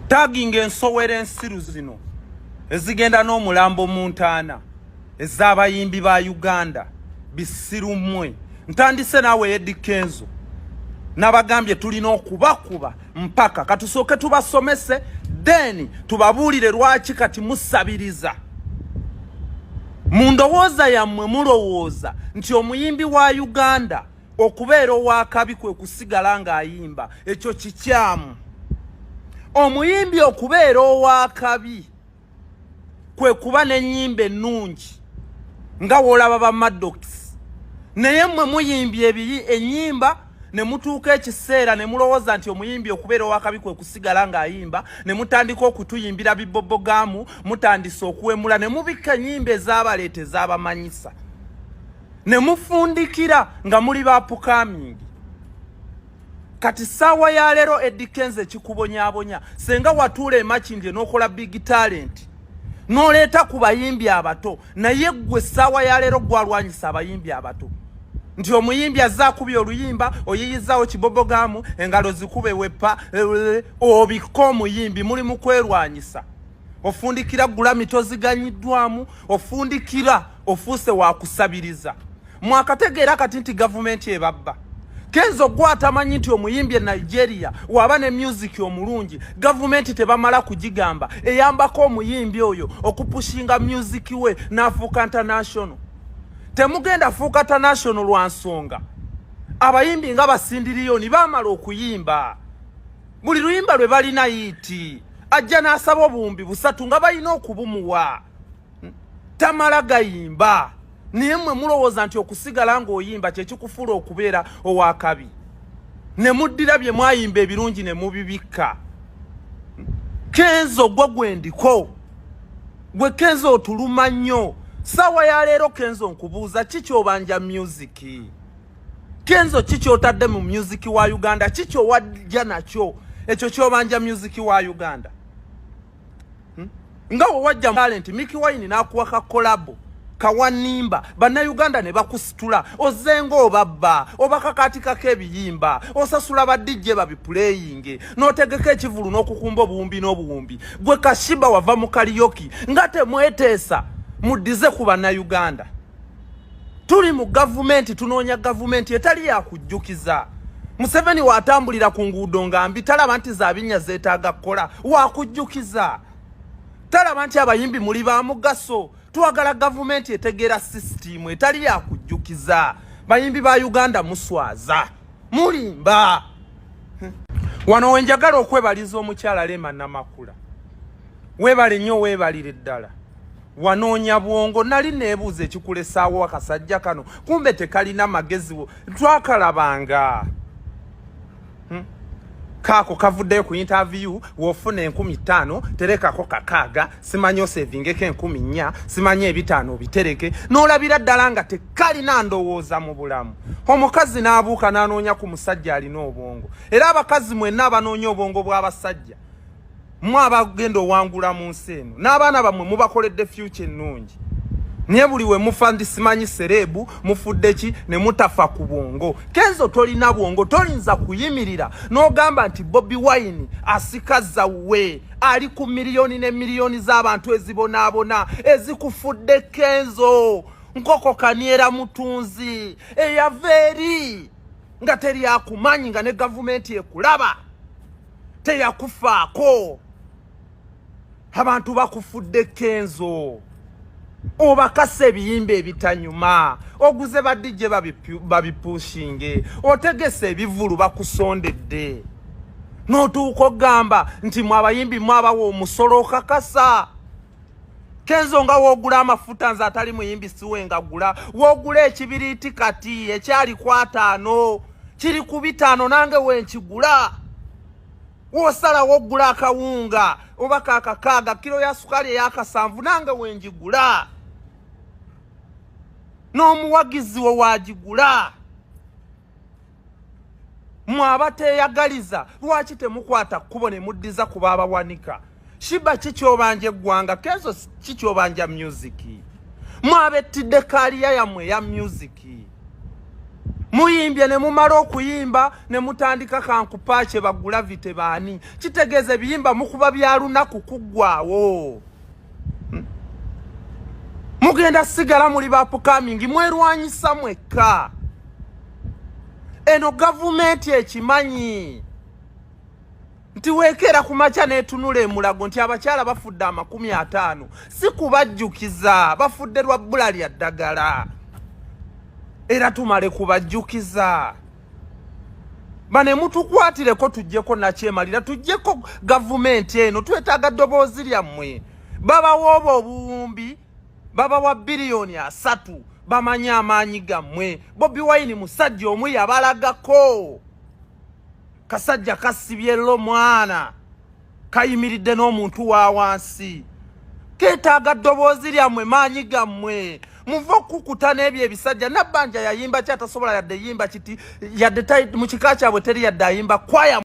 tagging Nsweera ensiru zino ezigenda n'omulambo Montana ez'abayimbi ba Uganda bisiru mmwe ntandise nawe Eddy Kenzo nabagambye tulina okubakuba mpaka katusooke tubasomese then tubabuulire lwaki kati musabiriza mundowooza yammwe mulowooza nti omuyimbi wa Uganda okubeera owakabi kwe kusigala ng'ayimba ekyo kikyamu omuyimbi okubeera owakabi kwe kuba n'ennyimba ennungi nga woolaba ba Maddox naye mmwe muyimbye ebiri ennyimba ne mutuuka ekiseera ne mulowooza nti omuyimbi okubeera owakabi kwe kusigala ng'ayimba ne mutandika okutuyimbira bibbobogamu mutandise okuwemula ne mubikka ennyimba ez'abaleeta ez'abamanyisa ne mufundikira nga muli bapukaamingi kati ssaawa ya leero Eddy Kenzo ekikubonyaabonya senga watuula emakindye n'okola big talent n'oleeta ku bayimbi abato naye ggwe ssaawa ya leero gwalwanyisa abayimbi abato nti omuyimbi azzaakubya oluyimba oyiyizaawo kibobogamu engalo zikube wepa obikka omuyimbi muli mu kwerwanyisa ofundikira gulami toziganyiddwamu ofundikira ofuuse wakusabiriza mwakategeera kati nti gavumenti ebabba Kenzo gwatamanyi nti omuyimbi e Nigeria waba ne music omulungi gavumenti tebamala kugigamba eyambako omuyimbi oyo okupushinga music we n'afuuka international temugenda fuuka international lwa nsonga abayimbi nga basindiriyoni bamala okuyimba buli luyimba lwe balina yiti ajja n'asaba obuwumbi busatu nga balina okubumuwa tamala gayimba naye mmwe mulowooza nti okusigala ng'oyimba kye kikufuula okubeera owakabi ne muddira bye mwayimba ebirungi ne mubibikka Kenzo gwe ndiko gwe Kenzo otuluma nnyo ssaawa ya leero Kenzo nkubuuza kikyobanja music Kenzo kikyotadde mu music wa Uganda kikyowajja nakyo ekyo kyobanja music wa Uganda nga wajja talent Mickey Wine n'akuwa ka collab kawanimba bana Uganda ne bakusitula ozengo obabba obakakatika kebiyimba osasula ba DJ babiplaying notegeka ekivulu n'okukumba obuwumbi n'obuwumbi gwe kashiba wava mu karaoke ngate mweteesa mudize ku bana Uganda tuli mu government tunoonya government etali ya kujjukiza Museveni watambulira ku nguudo ngambi talaba nti za binnya zeetaaga kukola wakujjukiza talaba nti abayimbi muli ba mugaso twagala government etegeera system etali ya kujjukiza bayimbi ba Uganda muswaza mulimba wano wenjagala okwebaliza omukyala Lema Namakula webale nnyo webalire ddala wanoonya bwongo nali neebuuza ekikulesaawo akasajja kano kumbe tekalina magezi twakalabanga kako kavuddeyo ku interview wofuna 15,000 terekako kakaaga simanyi osevingeko 10,400 simanyi 5 bitereke n'olabira ddala nga tekalina ndowooza mu bulamu omukazi n'abuuka n'anoonya ku musajja alina obwongo era abakazi mwenna abanoonya obwongo bw'abasajja mwe abagenda owangula mu nsi eno n'abaana bammwe mubakoledde future ennungi naye buli we mufa ndi simanyi serebu mufudde ki ne mutafa ku bwongo Kenzo tolina bwongo tolinza kuyimirira n'ogamba nti Bobi Wine asikaza we ali ku miliyoni ne miliyoni z'abantu ezibonaabona ezikufudde Kenzo nkoko kaniera mutunzi eyaveri nga teri akumanyi nga ne gavumenti ekulaba teyakufaako abantu bakufudde Kenzo obakase ebiyimba ebitanyuma oguze ba DJ babipushinge otegese ebivulu bakusondedde n'otuuka ogamba nti mwabayimbi mwabawo omusolo okakasa Kenzo nga woogula amafuta nze atali muyimbi siwe nga gula woogula ekibiriiti kati ekyali ku 5 kiri ku 5 nange wenkigula wosala wogula akawunga oba kakakaaga kilo ya sukali ey'akasanvu nange wenjigula n'omuwagizi wo wagigula mwabateeyagaliza lwaki temukwata kkubo ne muddiza ku baabawanika shiba kikyobanja eggwanga Kenzo kikyobanja music mwabettidde kaaliya yammwe ya music muyimbye ne mumala okuyimba ne mutandika kankupache bagula vite bani kitegeze biyimba mukuba byalunaku kuggwawo mugenda sigala muli bapukamingi mwerwanyisa mwekka eno gavumenti ekimanyi nti wekera kumacha netunule emulago nti abakyala bafudde 50 si kubajjukiza bafudde lwa bbula lya ddagala era tumale kubajjukiza bane mutukwatireko tujjeko nakyemalira tujjeko gavumenti eno twetaaga ddoboozi lyammwe babawa obuwumbi babawa biliyoni 3 bamanya amaanyi gammwe Bobi Wine musajja omu yabalagako kasajja kasibye lo mwana kayimiridde n'omuntu wa wansi ketaaga ddoboozi lyammwe maanyi gammwe muva kukuta n'ebyo ebisajja nabbanja yayimba kyatasobola yadde yimba kiti yadde mu kika kyabwe teri yadde ayimba kwaya